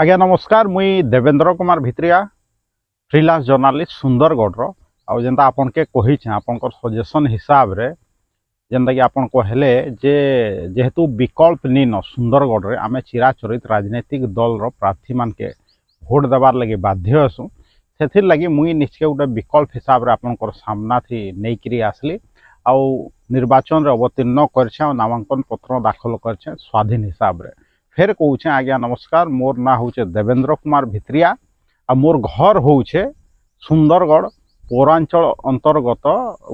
आज्ञा नमस्कार मुई देवेंद्र कुमार भित्रिया फ्रीलांस जर्नालिस्ट सुंदरगढ़ आउ जेनता आपन के कही आपनकर सजेशन हिसाब रे जेनता कि आपन कहले जे जेहेतु विकल्प नीन सुंदरगढ़ रे आमे चिराचरित राजनीतिक दल रो प्रार्थी मान के भोट देवार लगे बाध्य असु सेथिर लगी मुई निश्चय गोटे विकल्प हिसाब रे आपनकर सामना थी नेकरी आसली आउ निर्वाचन रे अवतीर्ण करछे नामांकन पत्र दाखल करछे स्वाधीन हिसाब रे फेर कहूँ आज्ञा नमस्कार मोर ना हूँ देवेंद्र कुमार भित्रिया आ मोर घर हूँ सुंदरगढ़ पौरांचल अंतर्गत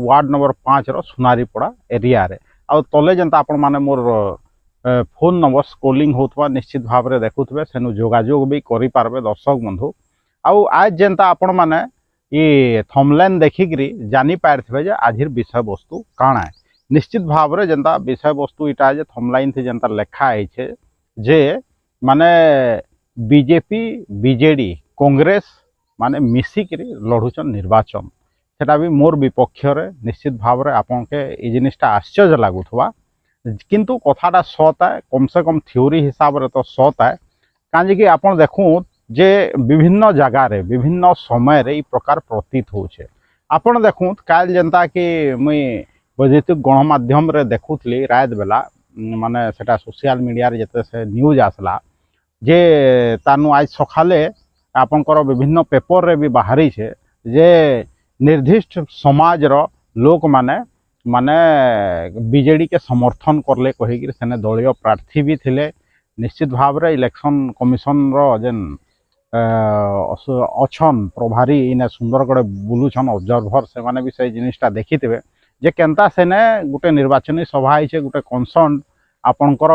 वार्ड नंबर 5 रो सुनारीपड़ा एरिया रे आ तले जनता आपण माने मोर फोन नंबर स्क्रोलिंग होतबा निश्चित भाव रे देखुथबे सेनु जोगाजोग भी करि पारबे दर्शक बंधु आउ आज जनता आपण माने ये थंबनेल देखिकरी जानि पारथबे जे आजिर विषय वस्तु काଣା है निश्चित भाव रे जनता विषय वस्तु इटा जे थंबनेल थी जनता लेखा है जे माने बीजेपी बीजेडी कांग्रेस माने मिसिकरी लड़ुचन निर्वाचन सेटा भी मोर विपक्ष रे निश्चित भाव रे आपन के ई जिनिसटा आश्चर्य लागुथवा किंतु कथाटा सत है कम से कम थ्योरी हिसाब रे तो सत है काजे कि आपन देखू जे विभिन्न जगह रे विभिन्न समय रे ई प्रकार प्रतीत होछे आपन देखू काल जनता कि मुई वैद्युतिक गणमाध्यम रे देखुथली रात बेला माने सेटा सोशल मीडिया रे जते से न्यूज आसला जे तानु आज सखाले आपनकर विभिन्न पेपर रे भी बाहरी छे जे निर्दिष्ट समाज रो लोक माने माने बीजेडी के समर्थन करले कहिगिर सेने दलीय प्रार्थी भी थिले निश्चित भाव रे इलेक्शन कमिशन रो जेन अछन प्रभारी इने सुंदरगढ़ बुलुछन ऑब्जर्वर से माने भी से जिनिसटा देखिथिबे जे केनता सेने गोटे निर्वाचनी सभा है गोटे कनसर्न आपनकर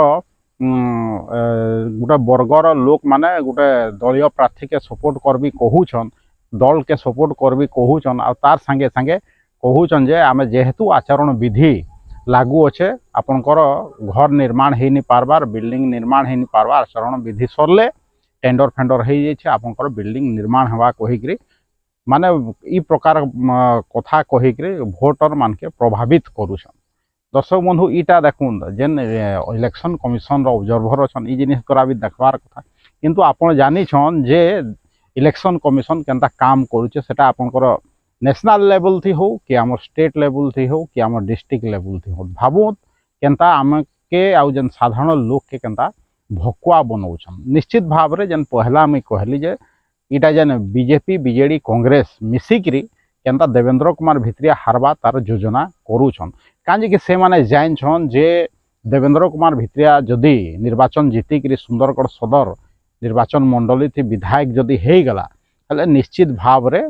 गोटे वर्गर लोक माने गोटे दलीय प्रार्थी के सपोर्ट करबी कहूछन दल के सपोर्ट करबी कहूछन आ तार संगे संगे कहूछन जे आमे जेहेतु आचरण विधि लागू अच्छे आपनकर घर निर्माण हो नहीं पारबार बिल्डिंग निर्माण हो नहीं पारबार आचरण विधि सरले टेंडर फेंडर हो जाइए आपनकर बिल्डिंग निर्माण हवा कहिकरी माने ई प्रकार कथा कहिकरी भोटर मान के प्रभावित करूछन दर्शक बंधु इटा देखुन जेन इलेक्शन कमिशन रो ऑब्जर्वर छन ई जिनिस करा भी देखबार कथा किंतु आपण जानि छन जे इलेक्शन कमिशन केनता काम करूचे सेटा आपनकर नेशनल लेवल थी हो कि आम स्टेट लेवल थी हो कि आम डिस्ट्रिक्ट लेवल थी हो भावुत केनता आम के आउ जेन साधारण लोक के केनता भकुआ बनाउछन निश्चित भाव रे जेन पहला मैं कहली जे इटा जेन बीजेपी बीजेडी कांग्रेस मिसिकरी केनता देवेंद्र कुमार भित्रिया हारबा तार योजना करूछन काजे कि से माने जाइन छन जे देवेंद्र कुमार भित्रिया जदि निर्वाचन जीतिकरी सुंदरगढ़ सदर निर्वाचन मंडली थी विधायक जदि हे गला हले निश्चित भाव रे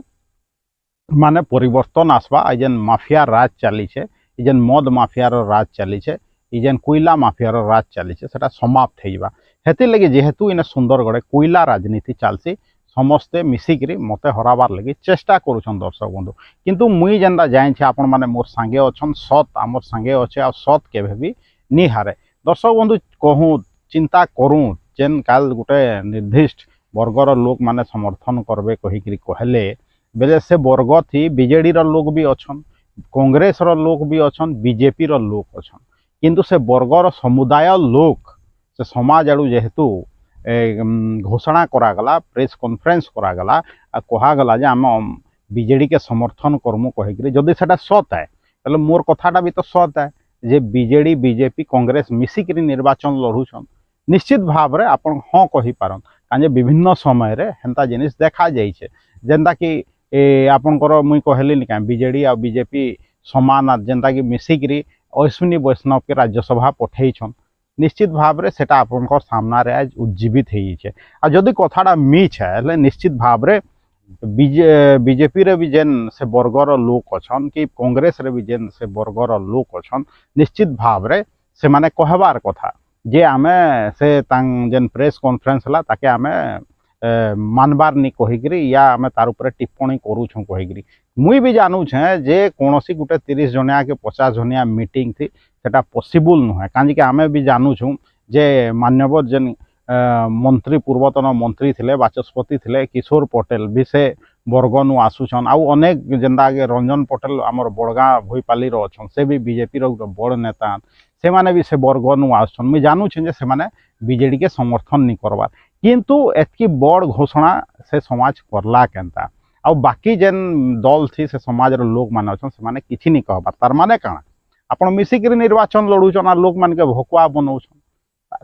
माने परिवर्तन आसबा जेन माफिया राज चली छे जेन मद माफिया राज चली छे जेन कोयला माफिया राज चली छे सेटा समाप्त हो जावा हेति लगे जेहेतु इन सुंदरगढ़ कोयला राजनीति चलसी समस्ते मिसिकरी मते हराबार लगी चेष्टा करुछन दर्शक बंधु किंतु मुई जेनता जाइन छे आपण माने मोर संगे अछन सत आमर संगे अच्छे आ सत केबे भी नी हारे दर्शक बंधु कहूँ चिंता करूँ जेन काल गोटे निर्दिष्ट वर्गर लोक माने समर्थन करबे कहिकरी कहले बेले से वर्ग थी बीजेडी रो लोक भी अछन कांग्रेस रो लोक भी अछन बीजेपी रो लोक अछन किंतु से वर्गर समुदाय लोक से समाज आड़ू जेहेतु घोषणा करागला प्रेस कॉन्फ्रेंस करागला कहगला जे आम बीजेडी के समर्थन करमु कहिकरी जदि सेटा सत है तले मोर कथाटा भी तो सत है जे बीजेडी बीजेपी कांग्रेस मिसिकरी निर्वाचन लड़ुछन निश्चित भाव रे आपण हाँ कहि पारन काजे विभिन्न समय रे हेंता जिनिस देखा जाइछे जेंता कि आपनकर मुई कहली नि का बीजेडी आ बीजेपी समान जेंता कि मिसिकरी अश्विनी वैष्णव के राज्यसभा पठेइछन निश्चित भाव रे सेटा आपनकर सामना रे आज उज्जीवित होइछे आ जदि कथाटा मिछ है निश्चित भाव रे बीजेपी रे भी जेन से वर्गर लोक अछन कि कांग्रेस रे भी जेन से वर्गर लोक अछन निश्चित भाव रे से माने कहबार कथा जे आमे से तांग जेन प्रेस कॉन्फ्रेंस हला ताके आमे मानबार नि कहिकरी या आमे तार ऊपर टिप्पणी करूछन कहिकरी मुई भी जानू छे जे कोनोसी गुटे 30 जनिया के 50 जनिया मीटिंग थी सेटा पॉसिबल नुहे काजे कि आमे भी जानू छु जे मान्यवर जेन मंत्री पूर्वतन मंत्री थिले बाचस्पति थिले किशोर पटेल भी से बरगनु आसुछन आउ अनेक जेंदा के रंजन पटेल आमर बड़गा भोईपाली रो अछन से भी बीजेपी रो बड़ नेता से माने भी से बरगनु आसुछन मैं जानू छे जे से माने बीजेडी के समर्थन नहीं करबार किंतु एतकी बड़ घोषणा से समाज करला केनता आ बाकी जेन दल थी से समाज रो लोक माने अछन से माने किछि नहीं कहबा तार माने काना आपण मिसिक निर्वाचन लड़ुचन आ लोक मान के भकुआ बनौछन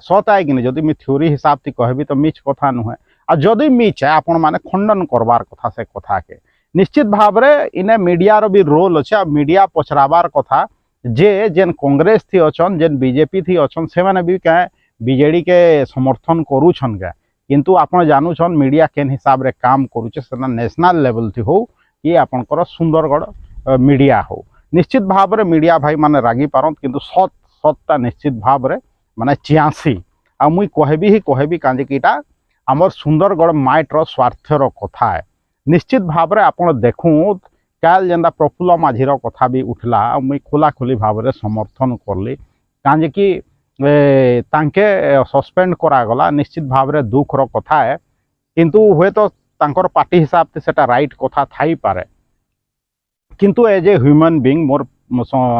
सत है कि नहीं जदि थ्योरी हिसाब से कहबी तो मिछ कथा नुहे आ जदि मिछ है आपण माने खंडन करबार कथा से कथा के निश्चित भाव रे इने मीडिया रो भी रोल अच्छे मीडिया पचराबार कथा जे जेन कांग्रेस थी अछन जेन बीजेपी थी अछन से माने भी कहे बीजेडी के समर्थन करूछन के किंतु आपण जानूछन मीडिया केन हिसाब रे काम करूछे सेना नेशनल लेवल थी हो कि आपनकर सुंदरगढ़ मीडिया हो निश्चित भाव रे मीडिया भाई माने रागी पारंत किंतु सत सतटा निश्चित भाव रे माने 86 आ मुई कहबी कांजे कीटा आमर सुंदरगढ़ माइटर स्वार्थर कथा है निश्चित भाव रे आपण देखूँ काल जेंदा प्रफुल्ल माझीर कथा भी उठला मुई खोला खोली भाव रे समर्थन करली कांजे कि तांके सस्पेंड करागला निश्चित भाव रे दुखर कथा है किंतु हुए तो तांकर पार्टी हिसाब से सेटा राइट कथा थाई पारे किंतु एज ए ह्यूमन बीइंग मोर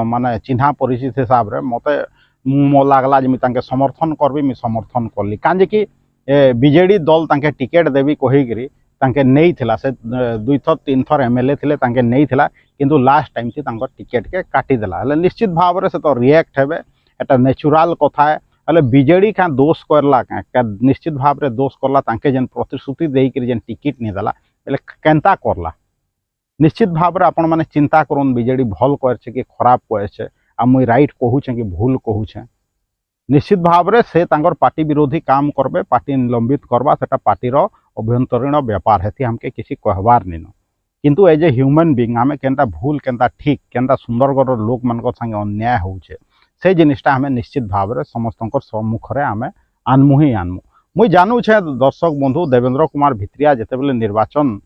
माने चिन्हा परिचित हिसाब रे मते मो लागला जे तांके समर्थन करबी मी समर्थन करली कांजे कि बीजेडी दल तांके टिकेट देवी कहिगिरी तांके नहीं थिला से 2 थर 3 थर एमएलए थिले तांके नहीं थिला किंतु लास्ट टाइम से तांकर टिकेट के काटी देला हले निश्चित भाव रे से तो रिएक्ट हेबे एटा नेचुरल कथा है हले बीजेडी का दोष करला का निश्चित भाव रे दोष करला तांके जेन प्रतिश्रुति देई कि जेन टिकेट नहीं देला हले केनता करला निश्चित भाव रे आपण माने चिंता करन बीजेडी भल करछे कि खराब करछे आ मुई राइट कहूछे कि भूल कहूछे निश्चित भाव रे से तांकर पार्टी विरोधी काम करबे पार्टी निलंबित करबा सेटा पार्टी रो अभ्यंतरीण व्यापार हेती हमके किसी कहबार नहीं किंतु एज ए ह्यूमन बीइंग हमें केनता भूल केनता ठीक केनता सुंदरगढ़ लोक मान संगे अन्याय होउछे से जिनिसटा हमें निश्चित भाव रे समस्तंकर सम्मुख रे हमें आनमु ही आनमु मुई जानू छे दर्शक बंधु देवेंद्र कुमार भित्रिया जेते बेले निर्वाचन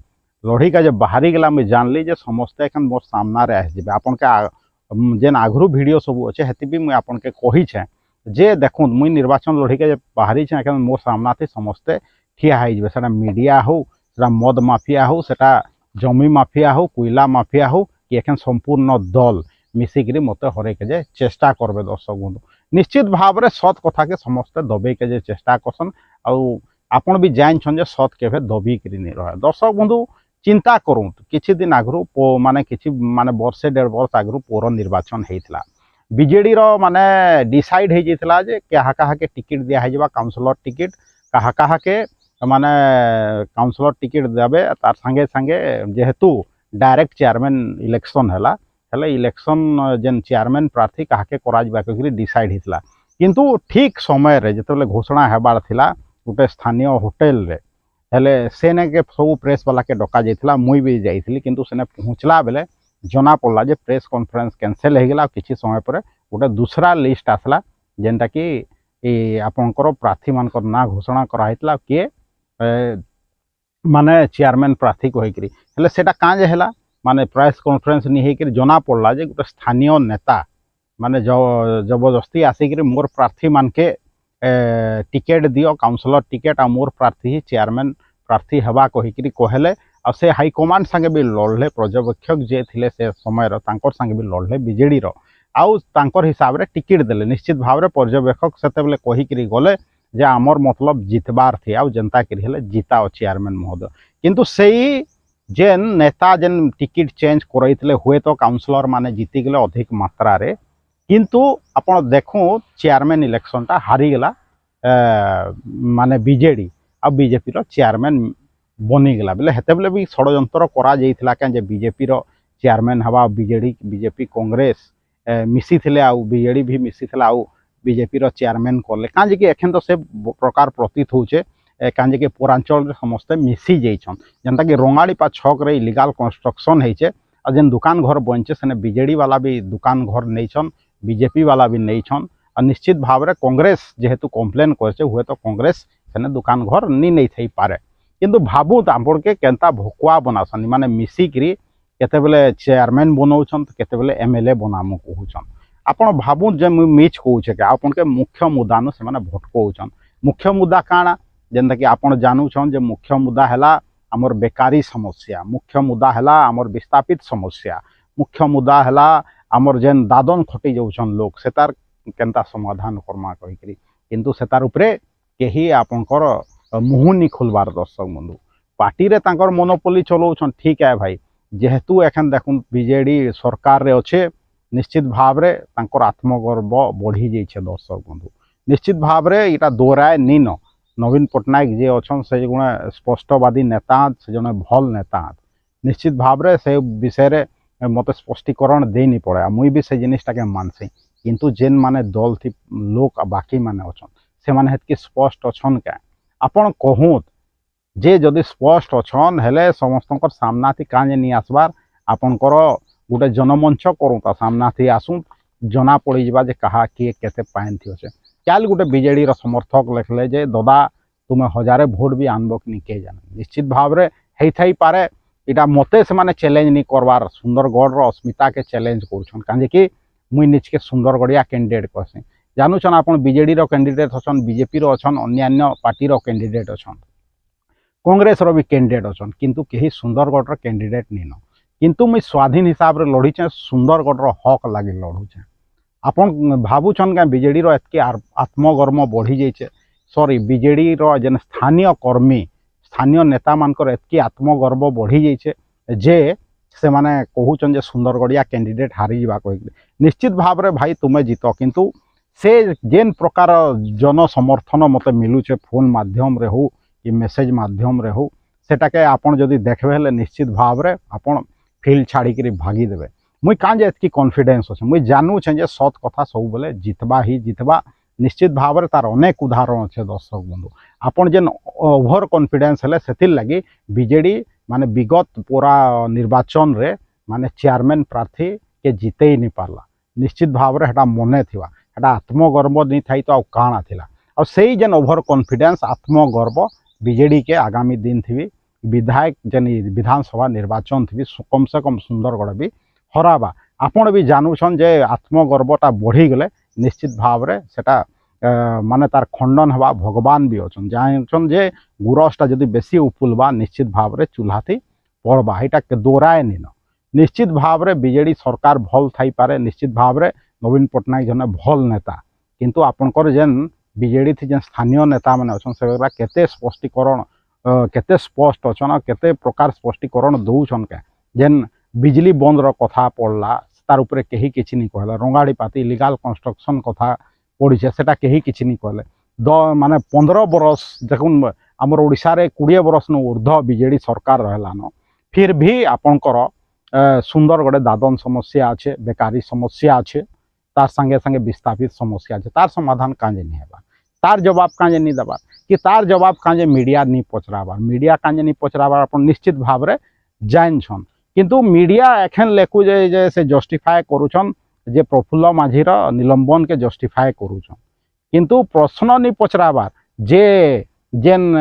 लड़ी का जब बाहरी गला मुई जानली जे समस्ते एखन मोर सामना रे आस जेबे आपन के जेन आगरू वीडियो सब अच्छे हेती भी मुई आपन के कही छे जे देखूँ मुई निर्वाचन लड़ी के जब बाहरी छे एखन मोर सामना थी समस्ते ठिया हो जाए सेटा मीडिया हो सेटा मद माफिया हो सेटा जमी माफिया हो कोयला माफिया हो कि एखन संपूर्ण दल मिसिकी मत हरे के जे चेष्टा करबे दर्शक बंधु निश्चित भाव रे सत कथा के समस्ते दबे के जे चेष्टा करसन आउ आपण भी जानछन जे सत केबे दबी करी नहीं रहे दर्शक बंधु चिंता करूँ किछि दिन आगरू माने किछि माने वर्षे 1.5 वर्ष आगरू पौर निर्वाचन हेइतला बीजेडी रो माने डिसाइड हे जेतला जे कहा कहा के टिकट दिया है काउंसिलर टिकट कहा कहा के माने काउंसिलर टिकट देबे तार संगे संगे जेहेतु डायरेक्ट चेयरमैन इलेक्शन हैला हेले इलेक्शन जेन चेयरमैन प्रार्थी कहा के करा जिबा के डिसाइड हितला किंतु ठीक समय रे जेतले घोषणा हेबार थिला गोटे स्थानीय होटल रे हेले सेने के सब प्रेस वाला के डका जाइथिला मुई भी जाइथिली किंतु सेने पहुँचला बेले जना पड़ला जे प्रेस कॉन्फ्रेंस कैंसिल हो गला किसी समय पर गोटे दूसरा लिस्ट आसला जेनटा कि आपणकर प्रार्थी मानकर ना घोषणा कराइतला किए माने चेयरमैन प्रार्थी कहीकि हेले सेटा काजे हैला माने प्रेस कॉन्फ्रेंस नहीं होकर जना पड़ला जे गोटे स्थानीय नेता माने जबरदस्ती आसिक मोर प्रार्थी मान के टिकेट दियो काउंसिलर टिकेट आ मोर प्रार्थी चेयरमैन प्रार्थी हवा कहीकि कहले आ से हाईकमांड संगे भी लड़ले पर्यवेक्षक जे थिले से समय तांकर संगे भी लड़ले बीजेडी रो आउ तांकर हिसाब रे टिकेट देले निश्चित भाव रे पर्यवेक्षक सेते बेले कहीकि गले जे आमर मतलब जितबार थी आउ जनता करी हेले जीता चेयरमैन महोदय किंतु सेही जेन नेता जेन टिकेट चेंज करैतले हुए तो काउंसिलर माने जीती गले अधिक मात्रा रे किंतु आपण देखूँ चेयरमैन इलेक्शन टा हारी गला माने बीजेडी आ बीजेपी रो चेयरमैन बनीगला बेले हेते बेले भी षड्यंत्र करा जाइथिला के जे बीजेपी रो चेयरमैन हवा बीजेडी बीजेपी कांग्रेस मिसी थिले आउ बीजेडी भी मिसी थिला आउ बीजेपी रो चेयरमैन करले काजे कि एखन तो से प्रकार प्रतीत होचे काजे कि पौरांचल रे समस्ते मिसी जाइछन जनता कि रंगाड़ीपा छक रे इलीगल कंस्ट्रक्शन हेचे आ जेन दुकान घर बनचे सेने बीजेडी वाला भी दुकान घर नैछन बीजेपी वाला भी नैछन आ निश्चित भाव रे कांग्रेस जेहेतु कंप्लेन करছে हुए तो कांग्रेस सेने दुकान घर नहीं थई पारे किंतु भाबू आपण के केनता भकुआ बनासन माने मिसिकी केते बेले चेयरमैन बनाउछन केते बेले एमएलए बनामु कहउछन आपण भाबू जे मिच कहउछे के आपण के मुख्य मुद्दा न से माने भटकउछन मुख्य मुद्दा काना जेंदा कि आपण जानउछन जे मुख्य मुद्दा हैला हमर बेकारी समस्या मुख्य मुद्दा हैला हमर विस्थापित समस्या मुख्य मुद्दा हैला हमर जेन दादन खटी जाउछन लोग सेतार केनता समाधान करमा कहिकरी किंतु सेतार उपरे केही आपनकर मुहु नहीं खोलबार दर्शक बंधु पार्टी रे तांकर मोनोपोली चलाउछन ठीक है भाई जेहेतु एखन देखुन बीजेडी सरकार रे अच्छे निश्चित भाव रे तांकर आत्मगर्व बढ़ी जाइए दर्शक बंधु निश्चित भाव रे इटा दोराए नीन नवीन पट्टनायक जे अच्छन से गुण स्पष्टवादी नेता से जने भल नेता निश्चित भाव रे से विषय रे मत स्पष्टीकरण दे नहीं पड़े मुई भी से जिनिसटा के मानसी किंतु जेन माने दल थी लोक बाकी माने अच्छन से माने हेतकी स्पष्ट अच्छन क्या आपण कहूत जे जदि स्पष्ट अच्छन हेले समस्त सामना थी काजे नहीं आसबार आपणकर गोटे जनमंच करूँ सामना थी आसू जना पड़ जा कहा किए केते पाइन थी अच्छे क्या गोटे बीजेडी समर्थक लिखले जे दादा तुम्हें 1000 भोट भी आनब कि किए जाने निश्चित भाव में हो पारे इटा मते से माने चैलेंज नहीं करवार सुंदरगढ़ अस्मिता के चैलेंज कर कहीं कि मुई निजके सुंदरगढ़िया कैंडिडेट कहसी जानून आप बीजेडी कैंडिडेट अच्छन बीजेपी अच्छन अन्य पार्टी कैंडिडेट अच्छन कांग्रेस भी कैंडिडेट अच्छन किंतु कहीं सुंदरगढ़ कैंडिडेट नहीं न किंतु मुई स्वाधीन हिसाब से लड़ीचे सुंदरगढ़ हक लगे लड़ूचे आपन भावुन क्या बीजेडी एतके आत्मगर्व बढ़ी जाइए सॉरी बीजेडी जेन स्थानीय कर्मी स्थानीय नेता मानकर एतकी आत्मगर्व बढ़ी जाइए जे से माने कहूचन जे सुंदरगढ़िया कैंडिडेट हारी जा निश्चित भाव में भाई तुम्हें जीत किंतु से जेन प्रकार जन समर्थन मत मिलूचे फोन माध्यम रे हो कि मेसेज माध्यम रे हो सेटाके आपन जदि देखबे हेले निश्चित भाव में आपन फील्ड छाड़ी भागी देवे मुई काजे एतकी कॉन्फिडेंस अच्छे मुई जानूचे जे सत कथा सब बेले जितबा ही जितबा निश्चित भाव में तार अनेक उदाहरण अच्छे दर्शक बंधु आपन जेन ओभर कॉन्फिडेंस हेले सेथिर लगी बीजेडी माने विगत पूरा निर्वाचन रे माने चेयरमैन प्रार्थी के जीते ही नहीं पारला निश्चित भाव में हेटा मने थिवा हेटा आत्मगर्व नहीं थी तो काणा थिला और से जेन ओभर कॉन्फिडेंस आत्मगर्व बीजेडी के आगामी दिन थी विधायक जेन विधानसभा निर्वाचन थी कम से कम सुंदरगढ़ भी हराबा आपण भी जानून जे आत्मगर्वटा बढ़ी गले निश्चित भाव में सेटा माने तार खंडन हवा भगवान भी अच्छन जानछन जे गुरसटा जदि बेसी उपुलबा निश्चित भाव में चूल्हाथी पड़बा यहाँ के दोराए नीन निश्चित भाव में बीजेडी सरकार भल थी पारे निश्चित भाव में नवीन पट्टनायक जने भल नेता किंतु आपणकर जेन बीजेडी थी जेन स्थानीय नेता मैंने अच्छन से केते स्पष्टीकरण केते स्पष्ट अच्छन केते प्रकार स्पष्टीकरण दौन क्या जेन बिजली बंद कथा पड़ला तार उपरे कहीं किसी नहीं कहले रंगाड़ी पाती इलीगल कंस्ट्रक्शन कथा पड़ी सेटा कहीं किसी नहीं कहले माने 15 बरस देखुन आमर ओडिशा रे 20 बरस न ऊर्ध्व बीजेडी सरकार रहलान फिर भी आपणकर सुंदरगढ़ दादन समस्या अच्छे बेकारी समस्या अच्छे तार संगे संगे विस्थापित समस्या अच्छे तार समाधान काजे नहीं हेबार तार जवाब काजे नहीं देबार कि तार जवाब काजे मीडिया नहीं पचराबार मीडिया काजे नहीं पचराबार अपन निश्चित भाव में जान छन किंतु मीडिया एखन लेखु जे से जस्टिफाए करूछन जे प्रफुल्ल माझीर निलंबन के जस्टिफाए करूछन किंतु प्रश्न नहीं पचराबार जे जेन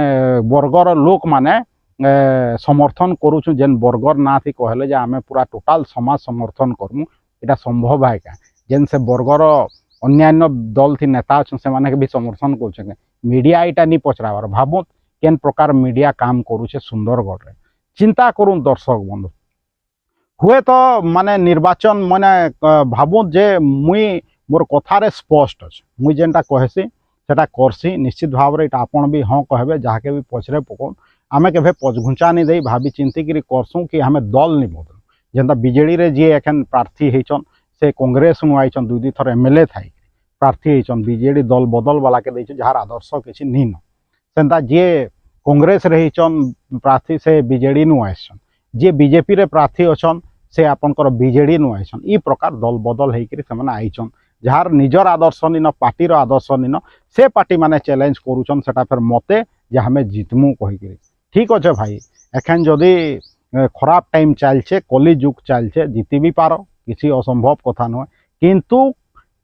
बर्गर लोक माने समर्थन करूछु जेन बर्गर ना थी कहले जे आमे पूरा टोटाल समाज समर्थन करमु एटा संभव है क्या जेन से बर्गर अन्यान्य दल थी नेता अच्छे से माने के भी समर्थन कर मीडिया यहाँ नहीं पचराबार भावुत केन प्रकार मीडिया काम करूचे सुंदरगढ़ रे चिंता करूँ दर्शक बंधु हुए तो माने निर्वाचन माने भावुत जे मुई मोर कथार स्पष्ट अच्छे मुई जेनटा कहसी सेटा करसी निश्चित भाव में आपन भी हाँ कहबे जहाँके भी पचरे पकाउन आमे के पचघुंचा नहीं दे भाभी चिंतिक करसूँ कि हमें दल नहीं बदलू जेनता बीजेडी रे जी एखन प्रार्थी होचन से कांग्रेस नु आइचन 2 थर एमएलए थाई प्रार्थी होचन बीजेडी दल बदल वाला के देचन जार आदर्श किसी नहीं न सेंता जे कांग्रेस रहीचन प्रार्थी से बीजेडी नु आइचन जे बीजेपी रे प्रार्थी अच्छन से आपनकर बीजेडी नु आइचन ई प्रकार दल बदल होकर से आइचन जार निजर आदर्श निन पार्टीर आदर्श निन से पार्टी माने चैलेंज करूचन सेटा फिर मते जे हमें जितमु कहीकि ठीक अच्छे भाई एखन जदि खराब टाइम चलছে कली जुग चलছে जीति भी पार किसी असंभव कथा नुहे किंतु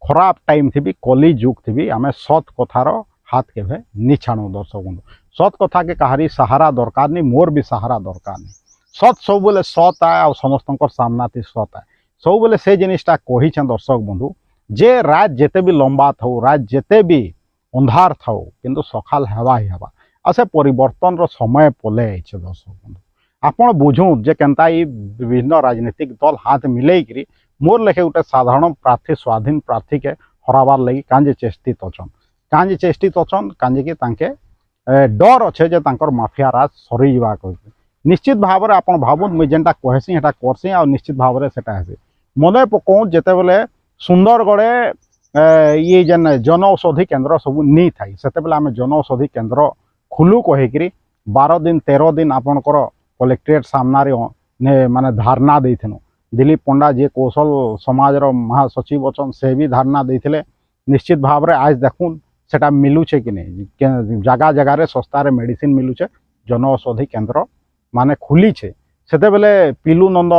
खराब टाइम थी कली जुग थी आम सत कथार हाथ के नहीं छाणु दर्शक बंधु सत कथा के कहारी सहारा दरकार नहीं मोर भी सहारा दरकार नहीं सत सब बेले सत आए और समस्त सामना थी सत आए सब बेले से जिनिसटा कही दर्शक बंधु जे रात जेते भी लंबा थाउ रात जेते भी अंधार थाउ किंतु सकाल हेवा ही हेवा आ से परिवर्तन रो समय पले आइछे दर्शक बंधु आपण बुझूँ जे केनता विभिन्न राजनीतिक दल हाथ मिलेकरी मोर लेखे गोटे साधारण प्रार्थी स्वाधीन प्रार्थी के हराबार लगी कांजे चेष्टित अच्छन कांजे कि तांके डर अच्छे जे तांकर माफिया राज सरी जावा कहि निश्चित भाव में आप भावुन मुझे जेनटा कहसी हेटा करसी आ निश्चित भाव में सेटा हेसी मन पकाऊँ जिते बेले सुंदरगढ़े ये जेन जनऔषधि केन्द्र सब नहीं थाई से आम जनऔषधि केन्द्र खुलू कहीकि 12 दिन 13 दिन आपणकर कलेक्ट्रेट सामने माने धारणा देथिनु दिलीप पंडा जी कौशल समाज महासचिव अच्छा से भी धारणा देते निश्चित भाव में आज देखून सेटा मिलूचे कि नहीं जगह जगार सस्तार मेडिसिन मिलूचे जनऔषधि केन्द्र माने खुली छे सेते बेले पिलू नंद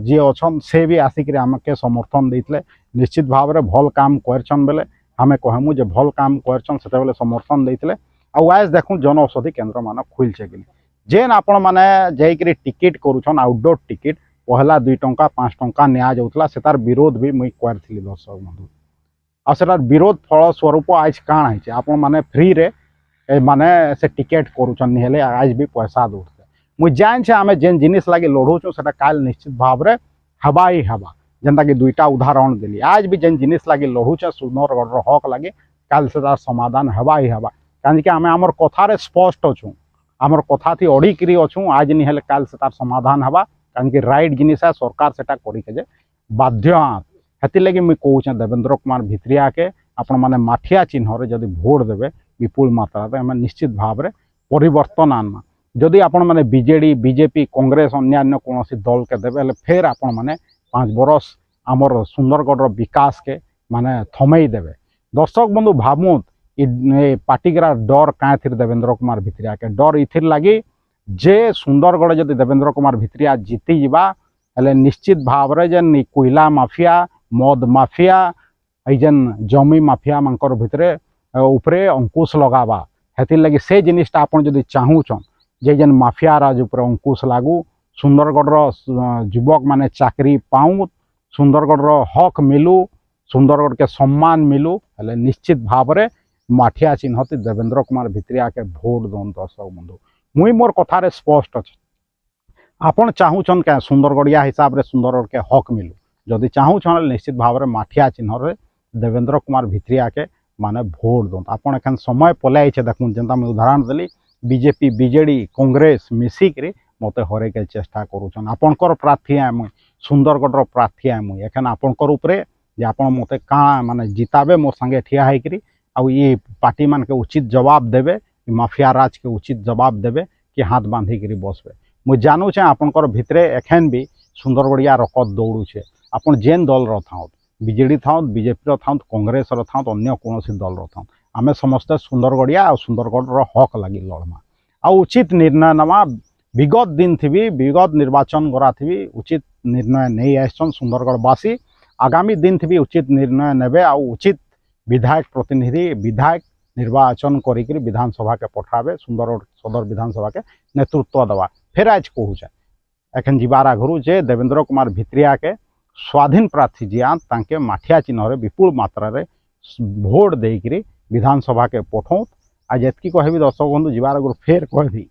जी अच्छन से भी आसिक आमके समर्थन देते निश्चित भाव में भल काम करछन बेले आमे कहमु जे भल काम करछन सेते बेले समर्थन देते आज देखूँ जनऔषधि केन्द्र मान खुलचे कि जेन आपण माने जाइकरी टिकेट करूछन आउटडोर टिकेट पहला 2 टंका 5 टंका निया जाउतला सेतार विरोध भी मुई करथिली दर्शक बंधु आ सेतार विरोध फल स्वरूप आज काण है आपण माने फ्री रे माने से टिकेट करूछन हेले आज भी पैसा दउते मुई जान छे आमे जेन जिनिस लागी लड़ूछु सेटा काल निश्चित भाव रे हवा ही हवा जेनता कि 2टा उदाहरण देली आज भी जेन जिनिस लागी लड़ूछे सुंदरगढ़ हक लागी काल से तार समाधान हवा ही हवा काहे कि आमे हमर कथारे स्पष्ट अछु आमर कथा थी अड़िकी अच्छू आज नहीं हेले काल से तार समाधान हवा कहीं राइट जिनिस है सरकार सेटा करके जे बाध्य हेती लगी मुझे कहूँ देवेंद्र कुमार भित्रिया के आपण माने माठिया चिन्ह जदि भोट देवे विपुल मात्रा आम निश्चित भाव में परिवर्तन आनमा जदि आपण माने बीजेडी बीजेपी कांग्रेस अन्य कौन दल के देवे फिर आपण माने 5 बरस आमर सुंदरगढ़ विकास के माने थमई देवे दर्शक बंधु भावुत पार्टीग्रा डर क्या थी देवेंद्र कुमार भित्रिया के डर इथिर लगी जे सुंदरगढ़ जदि देवेंद्र कुमार भित्रिया जीती जावा हेले निश्चित भाव में जेन कोयला माफिया मद माफिया जेन जमी माफिया मानकर भितरे उपरे अंकुश लगावा हेतिर लगी से जिनिसटा आपन जदि चाहूछन जे जेन माफिया राज उपरे अंकुश लागू सुंदरगढ़ युवक माने चाकरी पाऊँ सुंदरगढ़ हक मिलू सुंदरगढ़ के सम्मान मिलू हेले निश्चित भाव में माठिया चिन्हती देवेंद्र कुमार भित्रिया के भोट दौन दर्शक बंधु मुई मोर कथार स्पष्ट अच्छे आपन चाहूछन क्या सुंदरगढ़िया हिसाब से सुंदरगढ़ के हक मिलू जदि चाहूछन निश्चित भाव में माठिया चिन्ह देवेंद्र कुमार भित्रिया के माने भोट दौन आपन एखन समय पलाई देखूँ जेनता मुझे उदाहरण देली बीजेपी बीजेडी कांग्रेस मिसिक मते हरे के चेष्टा करूछन आपनकर प्रार्थी है मुई सुंदरगढ़ प्रार्थी है मुई एखन आपनकर उपरे जे आपन मते का माने जिताबे मोर संगे ठिया होइकरी आउ ये पार्टी मान के उचित जवाब देवे माफिया राज के उचित जवाब देवे कि हाथ बांधिक बसबे मुझे जानू छे आपनकर भितरे एखन भी सुंदरगढ़िया रकत दौड़ूछे आपन जेन दल थाउत बीजेडी थाउत बीजेपी थाउत कांग्रेस थाउत अन्य कौन दल थाउत आमे समस्ते सुंदरगढ़िया और सुंदरगढ़ हक लगी लड़मा आ उचित निर्णय नवा विगत दिन थी विगत निर्वाचन गरा थी उचित निर्णय नहीं आसन सुंदरगढ़वासी आगामी दिन थी उचित निर्णय नेबे आ उचित विधायक प्रतिनिधि विधायक निर्वाचन करिक विधानसभा के पठाबे सुंदरगढ़ सदर विधानसभा के नेतृत्व देवा फिर आज कहूचे एखन जीवार आगु जे देवेंद्र कुमार भित्रिया के स्वाधीन प्रार्थी जियान तांके माठिया चिन्ह विपुल मात्रा रे भोट देकरी विधानसभा के पठाऊँ आज एतकी कहबी दर्शक बंधु जीवार आगु फिर कहबी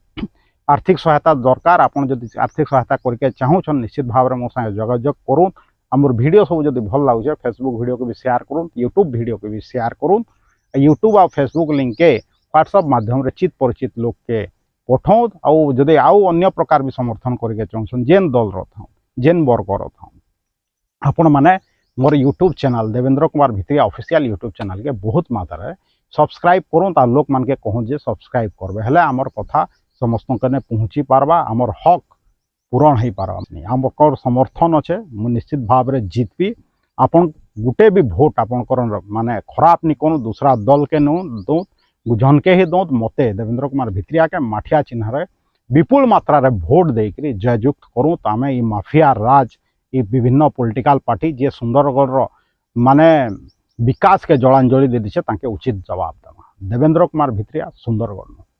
आर्थिक सहायता दरकार आपन जदि आर्थिक सहायता करके चाहूछन निश्चित भाव में मो संगे जोगाजोग करूँ आमर वीडियो सब जब भल लगे फेसबुक वीडियो को भी शेयर करूँ यूट्यूब वीडियो को भी शेयर करूँ यूट्यूब और फेसबुक लिंक के व्हाट्सएप माध्यम रे चित परिचित लोग के पठाऊँ आउ जदि आउ अन्य प्रकार भी समर्थन करके चाहूँ जेन दल था जेन वर्गर था आपण माने मोर YouTube channel Devendra Kumar Bhitriya official YouTube channel के बहुत मात्रा सब्सक्राइब करूँ ता लोक मान के कहूँ जे सब्सक्राइब करबे हेले आमर कथा समस्त कने पहुँची पारबा आमर हक पूरण हो पार आमर समर्थन अच्छे मुझे निश्चित भाव में जीतबी आपन गुटे भी भोट आपनकर माने खराब नहीं करूँ दूसरा दल के दौत जन के ही दौत मते देवेंद्र कुमार भित्रिया के माठिया चिन्ह विपुल मात्रा रे भोट देकरी जययुक्त करूँ तो आम ये माफिया राज ये विभिन्न पॉलिटिकल पार्टी जे सुंदरगढ़ माने विकास के जलांजलि दे दीचे ताके उचित जवाब देवा देवेंद्र कुमार भित्रिया सुंदरगढ़।